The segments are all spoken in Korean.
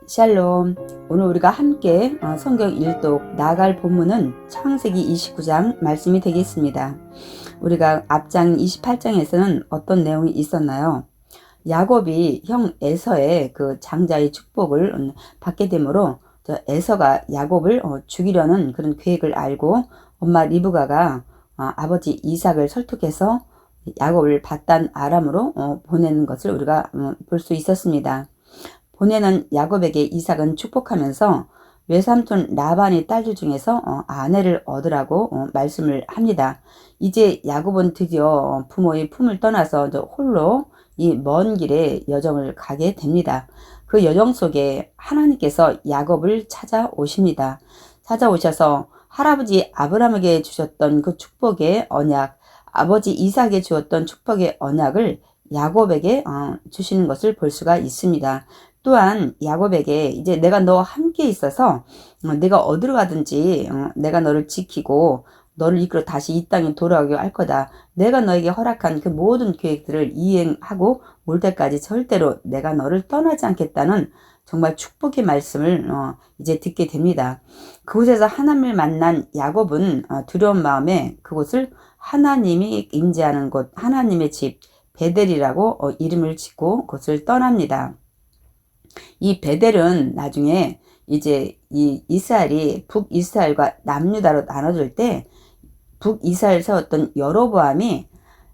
샬롬. 오늘 우리가 함께 성경 일독 나아갈 본문은 창세기 29장 말씀이 되겠습니다. 우리가 앞장 28장에서는 어떤 내용이 있었나요? 야곱이 형 에서의 그 장자의 축복을 받게 되므로 에서가 야곱을 죽이려는 그런 계획을 알고 엄마 리브가가 아버지 이삭을 설득해서 야곱을 바단 아람으로 보내는 것을 우리가 볼 수 있었습니다. 보내는 야곱에게 이삭은 축복하면서 외삼촌 라반의 딸들 중에서 아내를 얻으라고 말씀을 합니다. 이제 야곱은 드디어 부모의 품을 떠나서 홀로 이 먼 길의 여정을 가게 됩니다. 그 여정 속에 하나님께서 야곱을 찾아오십니다. 찾아오셔서 할아버지 아브라함에게 주셨던 그 축복의 언약, 아버지 이삭에게 주었던 축복의 언약을 야곱에게 주시는 것을 볼 수가 있습니다. 또한 야곱에게 이제 내가 너와 함께 있어서 내가 어디로 가든지 내가 너를 지키고 너를 이끌어 다시 이 땅에 돌아오게 할 거다. 내가 너에게 허락한 그 모든 계획들을 이행하고 올 때까지 절대로 내가 너를 떠나지 않겠다는 정말 축복의 말씀을 이제 듣게 됩니다. 그곳에서 하나님을 만난 야곱은 두려운 마음에 그곳을 하나님이 임재하는 곳, 하나님의 집 베델이라고 이름을 짓고 그곳을 떠납니다. 이 베델은 나중에 이제 이 이스라엘이 북이스라엘과 남유다로 나눠질 때 북이스라엘 세웠던 여로보암이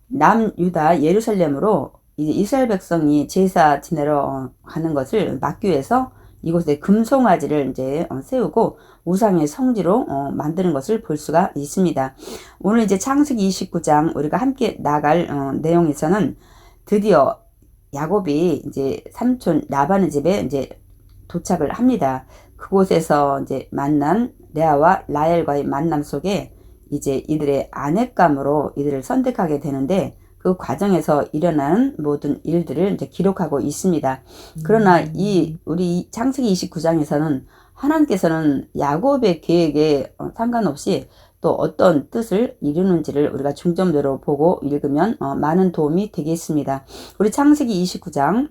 남유다 예루살렘으로 이제 이스라엘 백성이 제사 지내러 가는 것을 막기 위해서 이곳에 금송아지를 이제 세우고 우상의 성지로 만드는 것을 볼 수가 있습니다. 오늘 이제 창세기 29장 우리가 함께 나갈 내용에서는 드디어 야곱이 이제 삼촌 라반의 집에 이제 도착을 합니다. 그곳에서 이제 만난 레아와 라헬과의 만남 속에 이제 이들의 아내감으로 이들을 선택하게 되는데 그 과정에서 일어나는 모든 일들을 이제 기록하고 있습니다. 그러나 우리 창세기 29장에서는 하나님께서는 야곱의 계획에 상관없이 또 어떤 뜻을 이루는지를 우리가 중점적으로 보고 읽으면 많은 도움이 되겠습니다. 우리 창세기 29장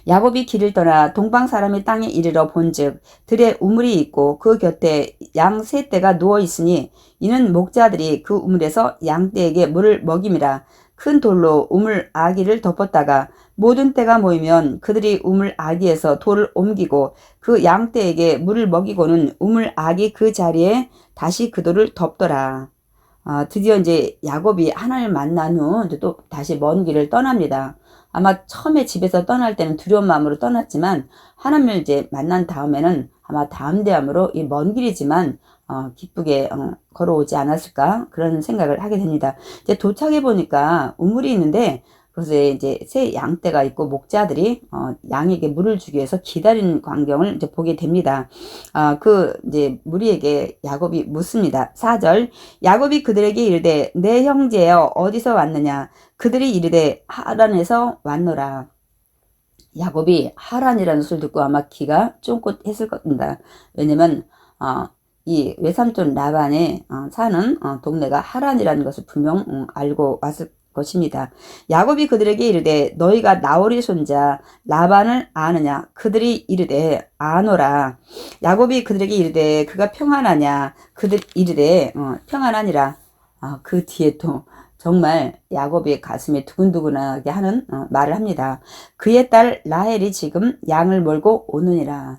야곱이 길을 떠나 동방 사람의 땅에 이르러 본즉 들에 우물이 있고 그 곁에 양 세 떼가 누워 있으니 이는 목자들이 그 우물에서 양 떼에게 물을 먹임이라. 큰 돌로 우물 아기를 덮었다가 모든 떼가 모이면 그들이 우물 아기에서 돌을 옮기고 그 양 떼에게 물을 먹이고는 우물 아기 그 자리에 다시 그 돌을 덮더라. 드디어 이제 야곱이 하나님을 만난 후 또 다시 먼 길을 떠납니다. 아마 처음에 집에서 떠날 때는 두려운 마음으로 떠났지만 하나님을 이제 만난 다음에는 아마 담대함으로 이 먼 길이지만 기쁘게 걸어오지 않았을까 그런 생각을 하게 됩니다. 이제 도착해 보니까 우물이 있는데 그것에 이제 새 양떼가 있고 목자들이 양에게 물을 주기 위해서 기다리는 광경을 이제 보게 됩니다. 그 이제 무리에게 야곱이 묻습니다. 4절 야곱이 그들에게 이르되 내 형제여 어디서 왔느냐? 그들이 이르되 하란에서 왔노라. 야곱이 하란이라는 소리를 듣고 아마 기가 쫑긋했을 겁니다. 왜냐면 이 외삼촌 라반에 사는 동네가 하란이라는 것을 분명 알고 왔을 것입니다. 야곱이 그들에게 이르되 너희가 나홀의 손자 라반을 아느냐? 그들이 이르되 아노라. 야곱이 그들에게 이르되 그가 평안하냐? 그들 이르되 평안하니라. 그 뒤에 또 정말 야곱의 가슴에 두근두근하게 하는 말을 합니다. 그의 딸 라헬이 지금 양을 몰고 오느니라.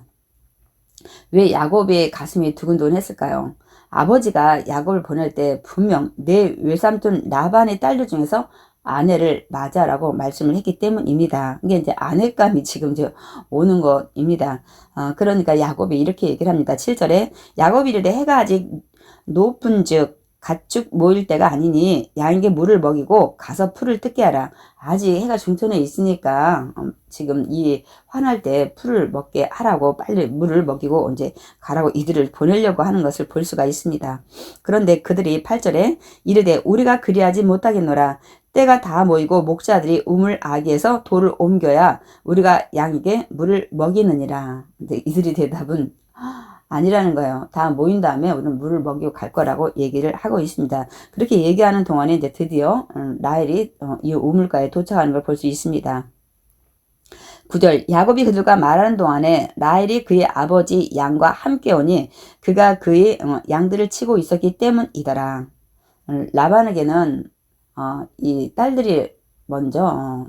왜 야곱의 가슴이 두근두근했을까요? 아버지가 야곱을 보낼 때 분명 내 외삼촌 라반의 딸들 중에서 아내를 맞아라고 말씀을 했기 때문입니다. 이게 이제 아내감이 지금 이제 오는 것입니다. 그러니까 야곱이 이렇게 얘기를 합니다. 7절에 야곱이 이르되 해가 아직 높은즉 가축 모일 때가 아니니 양에게 물을 먹이고 가서 풀을 뜯게 하라. 아직 해가 중천에 있으니까 지금 이 환할 때 풀을 먹게 하라고 빨리 물을 먹이고 이제 가라고 이들을 보내려고 하는 것을 볼 수가 있습니다. 그런데 그들이 8절에 이르되 우리가 그리하지 못하겠노라. 때가 다 모이고 목자들이 우물 아기에서 돌을 옮겨야 우리가 양에게 물을 먹이느니라. 근데 이들이 대답은 아니라는 거예요. 다 모인 다음에 우리는 물을 먹이고 갈 거라고 얘기를 하고 있습니다. 그렇게 얘기하는 동안에 이제 드디어 라헬이 이 우물가에 도착하는 걸 볼 수 있습니다. 9절 야곱이 그들과 말하는 동안에 라헬이 그의 아버지 양과 함께 오니 그가 그의 양들을 치고 있었기 때문이더라. 라반에게는 이 딸들이 먼저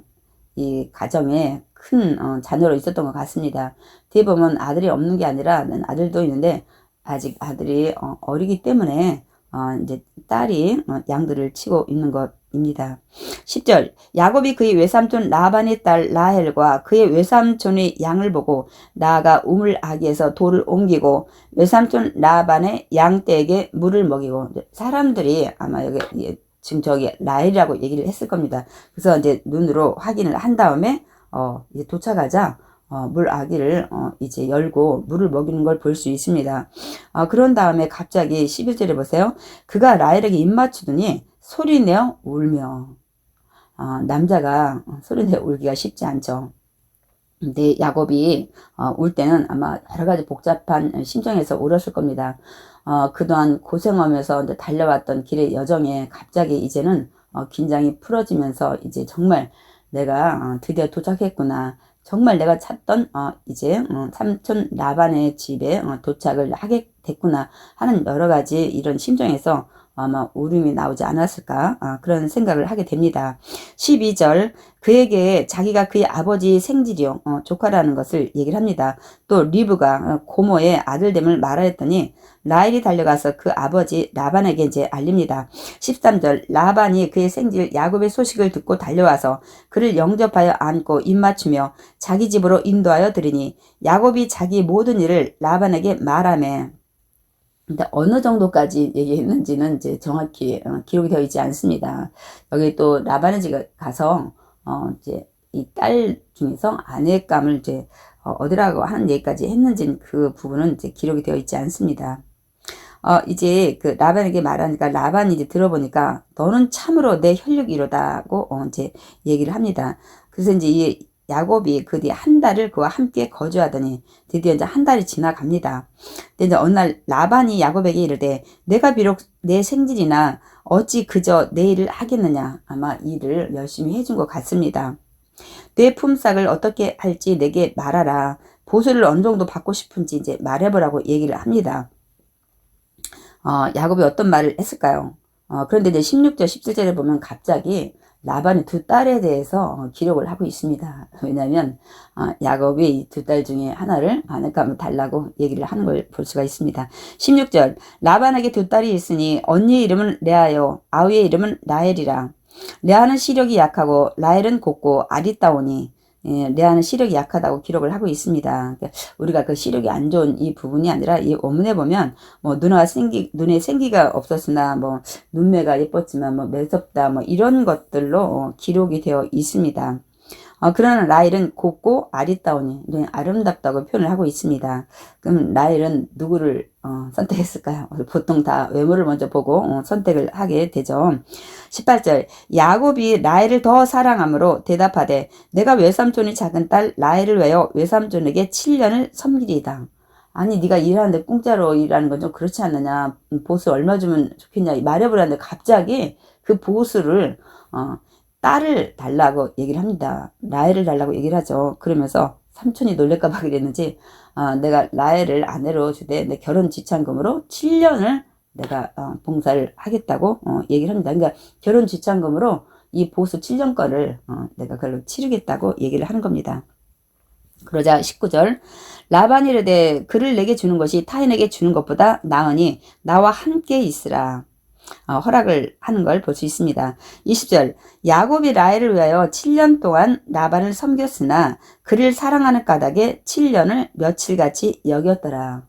이 가정에 큰 자녀로 있었던 것 같습니다. 뒤에 보면 아들이 없는 게 아니라 아들도 있는데 아직 아들이 어리기 때문에 이제 딸이 양들을 치고 있는 것입니다. 10절 야곱이 그의 외삼촌 라반의 딸 라헬과 그의 외삼촌의 양을 보고 나아가 우물 아기에서 돌을 옮기고 외삼촌 라반의 양떼에게 물을 먹이고 사람들이 아마 여기 지금 저기 라헬이라고 얘기를 했을 겁니다. 그래서 이제 눈으로 확인을 한 다음에 이제 도착하자 물 아기를 이제 열고 물을 먹이는 걸 볼 수 있습니다. 그런 다음에 갑자기 11절에 보세요. 그가 라헬에게 입 맞추더니 소리내어 울며 남자가 소리내어 울기가 쉽지 않죠. 근데 야곱이 울 때는 아마 여러 가지 복잡한 심정에서 울었을 겁니다. 그동안 고생하면서 이제 달려왔던 길의 여정에 갑자기 이제는 긴장이 풀어지면서 이제 정말 내가 드디어 도착했구나. 정말 내가 찾던 이제 삼촌 라반의 집에 도착을 하게 됐구나 하는 여러 가지 이런 심정에서 아마 울음이 나오지 않았을까 그런 생각을 하게 됩니다. 12절 그에게 자기가 그의 아버지 생질이요 조카라는 것을 얘기를 합니다. 또 리브가 고모의 아들됨을 말하였더니 라헬이 달려가서 그 아버지 라반에게 이제 알립니다. 13절 라반이 그의 생질 야곱의 소식을 듣고 달려와서 그를 영접하여 안고 입맞추며 자기 집으로 인도하여 드리니 야곱이 자기 모든 일을 라반에게 말하매 근데 어느 정도까지 얘기했는지는 이제 정확히 기록이 되어 있지 않습니다. 여기 또 라반의 집에 가서 이제 이 딸 중에서 아내감을 이제 얻으라고 하는 얘기까지 했는지는 그 부분은 이제 기록이 되어 있지 않습니다. 이제 그 라반에게 말하니까 라반이 이제 들어보니까 너는 참으로 내 혈육이로다고 이제 얘기를 합니다. 그래서 이제 이 야곱이 그 뒤에 한 달을 그와 함께 거주하더니 드디어 이제 한 달이 지나갑니다. 근데 이제 어느 날 라반이 야곱에게 이르되 내가 비록 내 생질이나 어찌 그저 내 일을 하겠느냐. 아마 일을 열심히 해준 것 같습니다. 내 품삯을 어떻게 할지 내게 말하라. 보수를 어느 정도 받고 싶은지 이제 말해보라고 얘기를 합니다. 야곱이 어떤 말을 했을까요? 그런데 이제 16절 17절에 보면 갑자기 라반의 두 딸에 대해서 기록을 하고 있습니다. 왜냐하면 야곱이 두 딸 중에 하나를 아내감을 달라고 얘기를 하는 걸 볼 수가 있습니다. 16절 라반에게 두 딸이 있으니 언니의 이름은 레아요 아우의 이름은 라헬이라. 레아는 시력이 약하고 라헬은 곱고 아리따오니 레아는 시력이 약하다고 기록을 하고 있습니다. 우리가 그 시력이 안 좋은 이 부분이 아니라 이 원문에 보면 뭐 눈에 생기가 없었으나 뭐 눈매가 예뻤지만 뭐 매섭다 뭐 이런 것들로 기록이 되어 있습니다. 그러나 라헬은 곱고 아리따우니 아름답다고 표현을 하고 있습니다. 그럼 라헬은 누구를 선택했을까요? 보통 다 외모를 먼저 보고 선택을 하게 되죠. 18절 야곱이 라헬을 더 사랑함으로 대답하되 내가 외삼촌이 작은 딸 라헬을 외워 외삼촌에게 7년을 섬기리이다. 아니 네가 일하는데 공짜로 일하는 건 좀 그렇지 않느냐. 보수 얼마 주면 좋겠냐 말해보라는데 갑자기 그 보수를 딸을 달라고 얘기를 합니다. 라헬을 달라고 얘기를 하죠. 그러면서 삼촌이 놀랄까봐 그랬는지 내가 라헬을 아내로 주되 내 결혼 지참금으로 7년을 내가 봉사를 하겠다고 얘기를 합니다. 그러니까 결혼 지참금으로 이 보수 7년권을 내가 그걸로 치르겠다고 얘기를 하는 겁니다. 그러자 19절 라반이 이르되 그를 내게 주는 것이 타인에게 주는 것보다 나으니 나와 함께 있으라. 허락을 하는 걸 볼 수 있습니다. 20절 야곱이 라헬을 위하여 7년 동안 라반을 섬겼으나 그를 사랑하는 까닭에 7년을 며칠같이 여겼더라.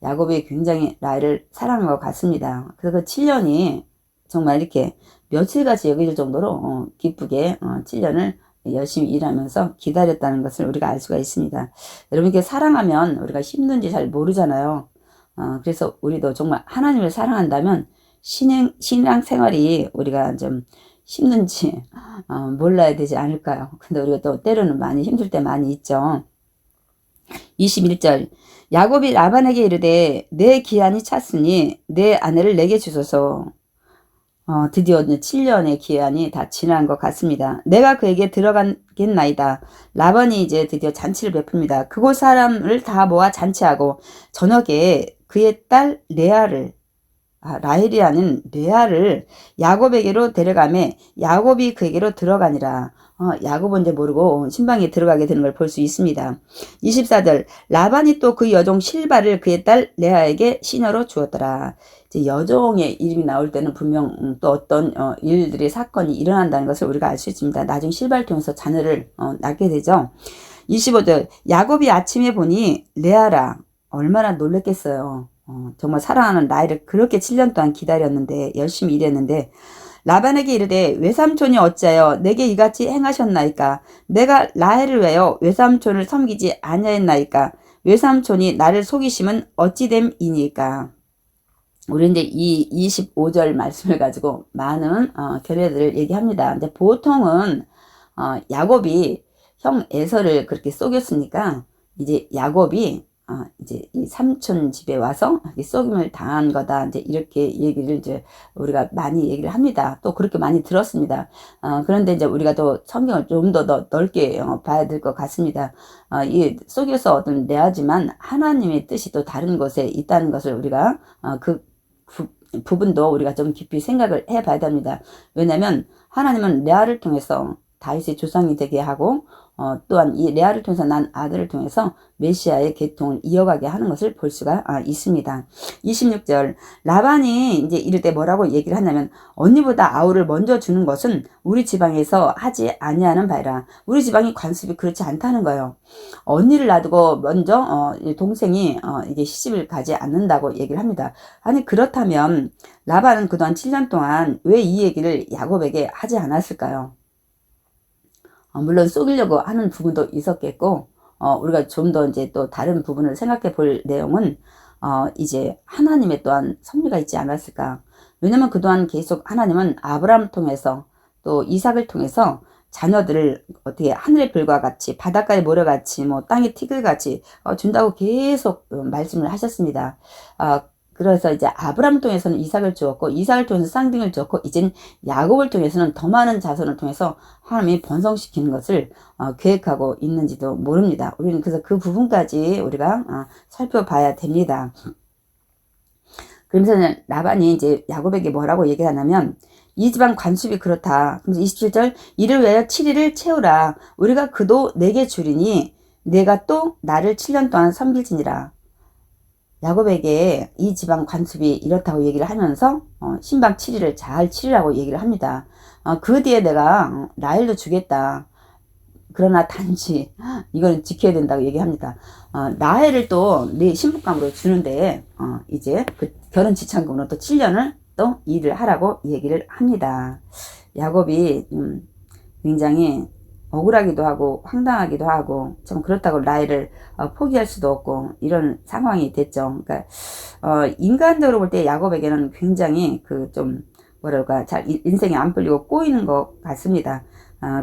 야곱이 굉장히 라헬을 사랑한 것 같습니다. 그래서 그 7년이 정말 이렇게 며칠같이 여길 정도로 기쁘게 7년을 열심히 일하면서 기다렸다는 것을 우리가 알 수가 있습니다. 여러분 이렇게 사랑하면 우리가 힘든지 잘 모르잖아요. 그래서 우리도 정말 하나님을 사랑한다면 신앙 생활이 우리가 좀 힘든지 몰라야 되지 않을까요? 근데 우리가 또 때로는 많이 힘들 때 많이 있죠. 21절 야곱이 라반에게 이르되 내 기한이 찼으니 내 아내를 내게 주소서. 드디어 이제 7년의 기한이 다 지난 것 같습니다. 내가 그에게 들어가겠나이다. 라반이 이제 드디어 잔치를 베풉니다. 그곳 사람을 다 모아 잔치하고 저녁에 그의 딸 레아를 라헬이 아닌 레아를 야곱에게로 데려가매 야곱이 그에게로 들어가니라. 야곱은 이제 모르고 신방에 들어가게 되는 걸 볼 수 있습니다. 24절 라반이 또 그 여종 실바를 그의 딸 레아에게 시녀로 주었더라. 이제 여종의 이름이 나올 때는 분명 또 어떤 일들이 사건이 일어난다는 것을 우리가 알 수 있습니다. 나중에 실바를 통해서 자녀를 낳게 되죠. 25절 야곱이 아침에 보니 레아라 얼마나 놀랬겠어요. 정말 사랑하는 라헬을 그렇게 7년 동안 기다렸는데 열심히 일했는데 라반에게 이르되 외삼촌이 어찌하여 내게 이같이 행하셨나이까 내가 라헬을 외여 외삼촌을 섬기지 아니하였나이까 외삼촌이 나를 속이심은 어찌됨이니까. 우리 이제 이 25절 말씀을 가지고 많은 결례들을 얘기합니다. 근데 보통은 야곱이 형 에서를 그렇게 속였으니까 이제 야곱이 이제 이 삼촌 집에 와서 속임을 당한 거다. 이제 이렇게 얘기를 이제 우리가 많이 얘기를 합니다. 또 그렇게 많이 들었습니다. 그런데 이제 우리가 또 성경을 좀 더 넓게 봐야 될 것 같습니다. 이 속여서 어떤 내하지만 하나님의 뜻이 또 다른 곳에 있다는 것을 우리가 그 부분도 우리가 좀 깊이 생각을 해 봐야 됩니다. 왜냐하면 하나님은 레아를 통해서 다윗의 조상이 되게 하고 또한 이 레아를 통해서 난 아들을 통해서 메시아의 계통을 이어가게 하는 것을 볼 수가 있습니다. 26절 라반이 이제 이럴 때 뭐라고 얘기를 하냐면 언니보다 아우를 먼저 주는 것은 우리 지방에서 하지 아니하는 바이라. 우리 지방이 관습이 그렇지 않다는 거예요. 언니를 놔두고 먼저 동생이 이게 시집을 가지 않는다고 얘기를 합니다. 아니 그렇다면 라반은 그동안 7년 동안 왜 이 얘기를 야곱에게 하지 않았을까요? 물론 속이려고 하는 부분도 있었겠고, 우리가 좀 더 이제 또 다른 부분을 생각해 볼 내용은, 이제 하나님의 또한 섭리가 있지 않았을까. 왜냐면 그동안 계속 하나님은 아브라함을 통해서 또 이삭을 통해서 자녀들을 어떻게 하늘의 별과 같이 바닷가의 모래같이 뭐 땅의 티끌같이 준다고 계속 말씀을 하셨습니다. 그래서 이제 아브라함을 통해서는 이삭을 주었고 이삭을 통해서 쌍둥이를 주었고 이젠 야곱을 통해서는 더 많은 자손을 통해서 하나님이 번성시키는 것을 계획하고 있는지도 모릅니다. 우리는 그래서 그 부분까지 우리가 살펴봐야 됩니다. 그러면서 라반이 이제 야곱에게 뭐라고 얘기하냐면 이 집안 관습이 그렇다. 그래서 27절 이를 위하여 7일을 채우라. 우리가 그도 내게 주리니 내가 또 나를 7년 동안 섬길지니라. 야곱에게 이 집안 관습이 이렇다고 얘기를 하면서 신방 7일을 잘 치르라고 얘기를 합니다. 그 뒤에 내가 라헬도 주겠다. 그러나 단지 이건 지켜야 된다고 얘기합니다. 라헬을 또 네 신부감으로 주는데 이제 그 결혼 지참금으로 또 7년을 또 일을 하라고 얘기를 합니다. 야곱이 굉장히 억울하기도 하고 황당하기도 하고 좀 그렇다고 라헬을 포기할 수도 없고 이런 상황이 됐죠. 그러니까 인간적으로 볼 때 야곱에게는 굉장히 그 좀 뭐랄까 잘 인생이 안 풀리고 꼬이는 것 같습니다.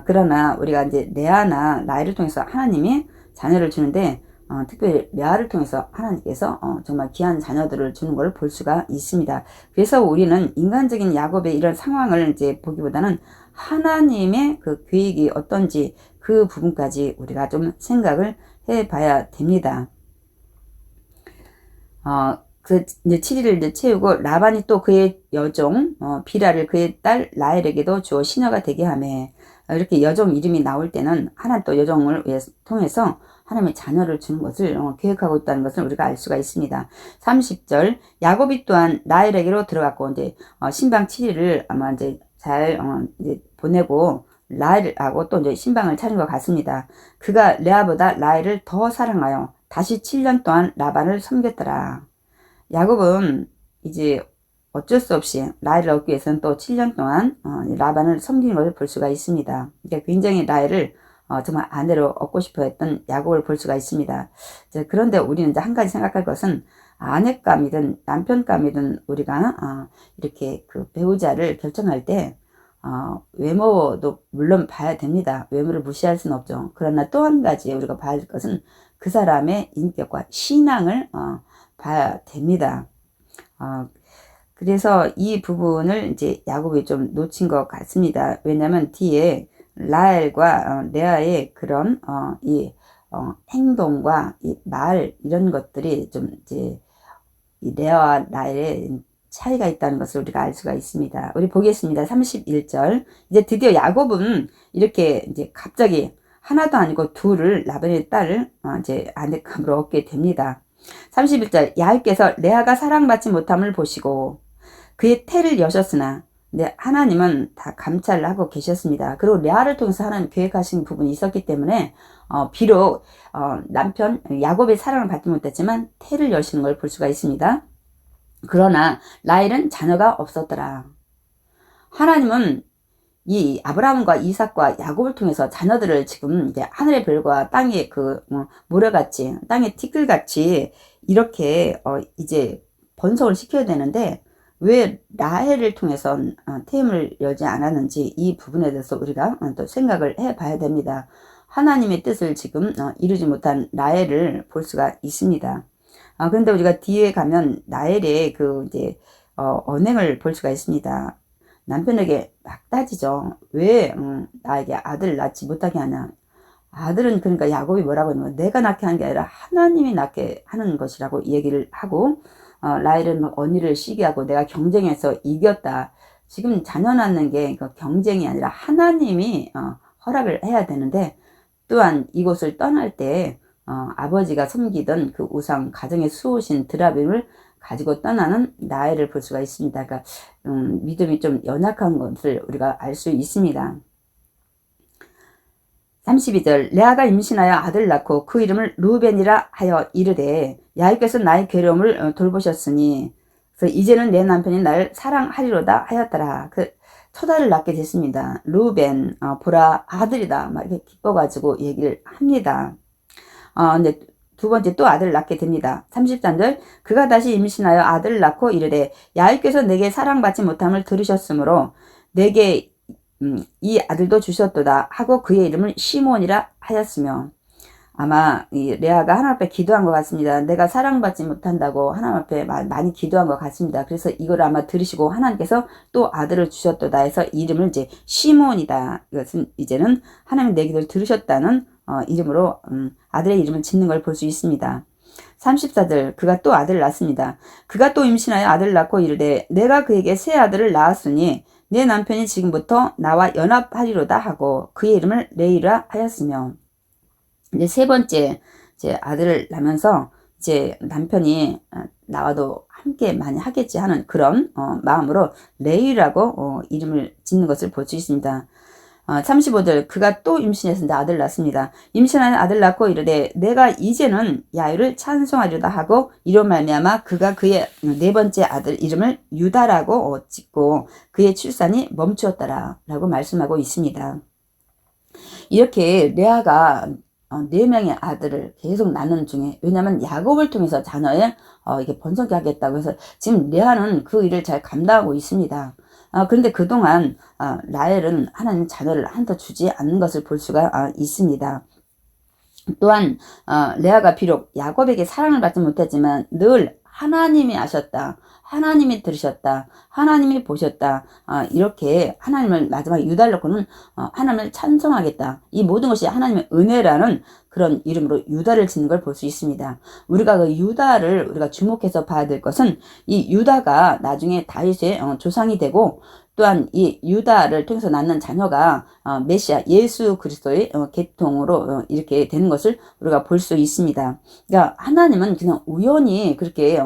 그러나 우리가 이제 레아나 라헬을 통해서 하나님이 자녀를 주는데 특별히 레아를 통해서 하나님께서 정말 귀한 자녀들을 주는 걸 볼 수가 있습니다. 그래서 우리는 인간적인 야곱의 이런 상황을 이제 보기보다는 하나님의 그 계획이 어떤지 그 부분까지 우리가 좀 생각을 해 봐야 됩니다. 그 이제 7일을 이제 채우고 라반이 또 그의 여종 비라를 그의 딸 라헬에게도 주어 시녀가 되게 하매 이렇게 여종 이름이 나올 때는 하나님 또 여종을 통해서 하나님의 자녀를 주는 것을 계획하고 있다는 것을 우리가 알 수가 있습니다. 30절 야곱이 또한 라헬에게로 들어갔고 이제 신방 7일을 아마 이제 잘 이제 보내고 라헬하고 또 이제 신방을 차린 것 같습니다. 그가 레아보다 라헬을 더 사랑하여 다시 7년 동안 라반을 섬겼더라. 야곱은 이제 어쩔 수 없이 라헬을 얻기 위해서는 또 7년 동안 라반을 섬기는 것을 볼 수가 있습니다. 그러니까 굉장히 라헬을 정말 아내로 얻고 싶어 했던 야곱을 볼 수가 있습니다. 그런데 우리는 이제 한 가지 생각할 것은 아내감이든 남편감이든 우리가 이렇게 그 배우자를 결정할 때 외모도 물론 봐야 됩니다. 외모를 무시할 수는 없죠. 그러나 또 한 가지 우리가 봐야 할 것은 그 사람의 인격과 신앙을 봐야 됩니다. 그래서 이 부분을 이제 야곱이 좀 놓친 것 같습니다. 왜냐면 뒤에 라헬과 레아의 그런 행동과 이 말 이런 것들이 좀 이제 이 레아와 라헬의 차이가 있다는 것을 우리가 알 수가 있습니다. 우리 보겠습니다. 31절. 이제 드디어 야곱은 이렇게 이제 갑자기 하나도 아니고 둘을 라반의 딸을 이제 아내감으로 얻게 됩니다. 31절. 야곱께서 레아가 사랑받지 못함을 보시고 그의 태를 여셨으나 하나님은 다 감찰을 하고 계셨습니다. 그리고 레아를 통해서 하나님 계획하신 부분이 있었기 때문에 비록 남편 야곱의 사랑을 받지 못했지만 태를 여시는 걸 볼 수가 있습니다. 그러나 라헬은 자녀가 없었더라. 하나님은 이 아브라함과 이삭과 야곱을 통해서 자녀들을 지금 이제 하늘의 별과 땅의 그 모래같이 땅의 티끌같이 이렇게 이제 번성을 시켜야 되는데 왜 라헬을 통해서 태임을 열지 않았는지 이 부분에 대해서 우리가 또 생각을 해 봐야 됩니다. 하나님의 뜻을 지금 이루지 못한 라헬을 볼 수가 있습니다. 그런데 우리가 뒤에 가면 라헬의 그 이제 언행을 볼 수가 있습니다. 남편에게 막 따지죠. 왜 나에게 아들을 낳지 못하게 하냐. 아들은 그러니까 야곱이 뭐라고 하냐면 내가 낳게 한 게 아니라 하나님이 낳게 하는 것이라고 얘기를 하고 라헬은 막 언니를 시기하고 내가 경쟁해서 이겼다. 지금 자녀 낳는 게 경쟁이 아니라 하나님이 허락을 해야 되는데 또한 이곳을 떠날 때 아버지가 섬기던 그 우상 가정의 수호신 드라빔을 가지고 떠나는 라헬을 볼 수가 있습니다. 그러니까 믿음이 좀 연약한 것을 우리가 알 수 있습니다. 32절. 레아가 임신하여 아들을 낳고 그 이름을 루벤이라 하여 이르되 야곱께서 나의 괴로움을 돌보셨으니 그래서 이제는 내 남편이 나를 사랑하리로다 하였더라. 그 첫 아들을 낳게 됐습니다. 루벤 보라 아들이다 막 이렇게 기뻐가지고 얘기를 합니다. 근데 두 번째 또 아들을 낳게 됩니다. 33절. 그가 다시 임신하여 아들을 낳고 이르되 야곱께서 내게 사랑받지 못함을 들으셨으므로 내게 이 아들도 주셨도다 하고 그의 이름을 시몬이라 하였으며 아마 이 레아가 하나님 앞에 기도한 것 같습니다. 내가 사랑받지 못한다고 하나님 앞에 많이 기도한 것 같습니다. 그래서 이걸 아마 들으시고 하나님께서 또 아들을 주셨도다 해서 이름을 이제 시몬이다. 이것은 이제는 하나님 내 기도를 들으셨다는 이름으로 아들의 이름을 짓는 걸 볼 수 있습니다. 34절. 그가 또 아들을 낳습니다. 그가 또 임신하여 아들을 낳고 이르되 내가 그에게 새 아들을 낳았으니 내 남편이 지금부터 나와 연합하리로다 하고 그의 이름을 레이라 하였으며 이제 세 번째 이제 아들을 낳으면서 이제 남편이 나와도 함께 많이 하겠지 하는 그런 마음으로 레이라고 이름을 짓는 것을 볼 수 있습니다. 35절. 그가 또 임신했는데 아들을 낳습니다. 임신한 아들 낳고 이르되 내가 이제는 야훼를 찬송하리로다 하고 이로 말미암아 그가 그의 네 번째 아들 이름을 유다라고 짓고 그의 출산이 멈추었더라 라고 말씀하고 있습니다. 이렇게 레아가 4명의 아들을 계속 낳는 중에 왜냐하면 야곱을 통해서 자녀에 이게 번성케 하겠다고 해서 지금 레아는 그 일을 잘 감당하고 있습니다. 그런데 그동안 라헬은 하나님 자녀를 한더 주지 않는 것을 볼 수가 있습니다. 또한 레아가 비록 야곱에게 사랑을 받지 못했지만 늘 하나님이 아셨다. 하나님이 들으셨다. 하나님이 보셨다. 이렇게 하나님을 마지막 유다를 놓고는 하나님을 찬송하겠다. 이 모든 것이 하나님의 은혜라는 그런 이름으로 유다를 짓는 걸 볼 수 있습니다. 우리가 그 유다를 우리가 주목해서 봐야 될 것은 이 유다가 나중에 다윗의 조상이 되고 또한 이 유다를 통해서 낳는 자녀가 메시아 예수 그리스도의 계통으로 이렇게 되는 것을 우리가 볼 수 있습니다. 그러니까 하나님은 그냥 우연히 그렇게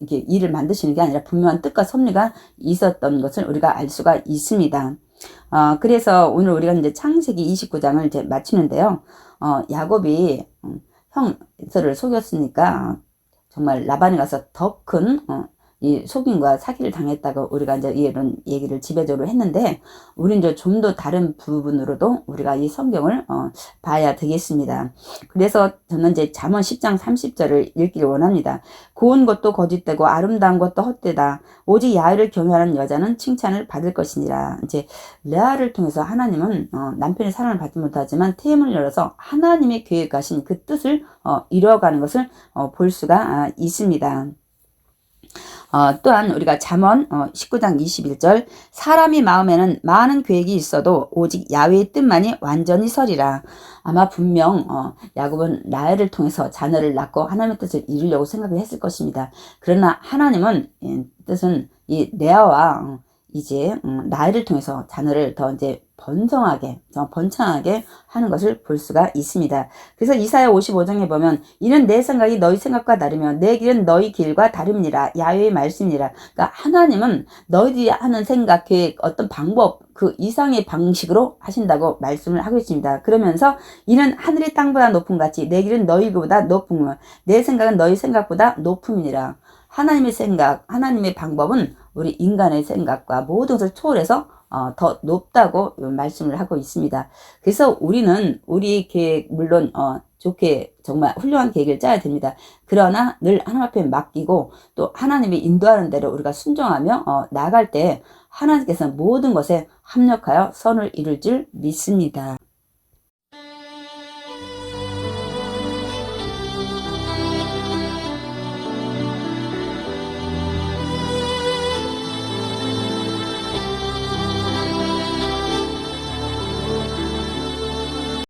이렇게 일을 만드시는 게 아니라 분명한 뜻과 섭리가 있었던 것을 우리가 알 수가 있습니다. 그래서 오늘 우리가 이제 창세기 29장을 이제 마치는데요. 야곱이 형 에서를 속였으니까 정말 라반에 가서 더 큰 이 속임과 사기를 당했다고 우리가 이제 이런 얘기를 지배적으로 했는데 우리 이제 좀 더 다른 부분으로도 우리가 이 성경을 봐야 되겠습니다. 그래서 저는 이제 잠언 10장 30절을 읽기를 원합니다. 고운 것도 거짓되고 아름다운 것도 헛되다. 오직 야훼를 경외하는 여자는 칭찬을 받을 것이니라. 이제 레아를 통해서 하나님은 남편의 사랑을 받지 못하지만 태임을 열어서 하나님의 계획하신 그 뜻을 이루어가는 것을 볼 수가 있습니다. 또한 우리가 잠언 19장 21절 사람이 마음에는 많은 계획이 있어도 오직 야훼의 뜻만이 완전히 서리라. 아마 분명 야곱은 라헬을 통해서 자녀를 낳고 하나님의 뜻을 이루려고 생각을 했을 것입니다. 그러나 하나님은 뜻은 이 레아와 이제 라헬을 통해서 자녀를 더 이제 번창하게 하는 것을 볼 수가 있습니다. 그래서 이사야 55장에 보면 이는 내 생각이 너희 생각과 다르며 내 길은 너희 길과 다릅니다. 야훼의 말씀이니라. 그러니까 하나님은 너희들이 하는 생각, 계획, 어떤 방법 그 이상의 방식으로 하신다고 말씀을 하고 있습니다. 그러면서 이는 하늘이 땅보다 높음 같이 내 길은 너희 길보다 높음, 내 생각은 너희 생각보다 높음이니라. 하나님의 생각, 하나님의 방법은 우리 인간의 생각과 모든 것을 초월해서 더 높다고 말씀을 하고 있습니다. 그래서 우리는 우리 계획 물론 좋게 정말 훌륭한 계획을 짜야 됩니다. 그러나 늘 하나님 앞에 맡기고 또 하나님이 인도하는 대로 우리가 순종하며 나아갈 때 하나님께서 모든 것에 합력하여 선을 이룰 줄 믿습니다.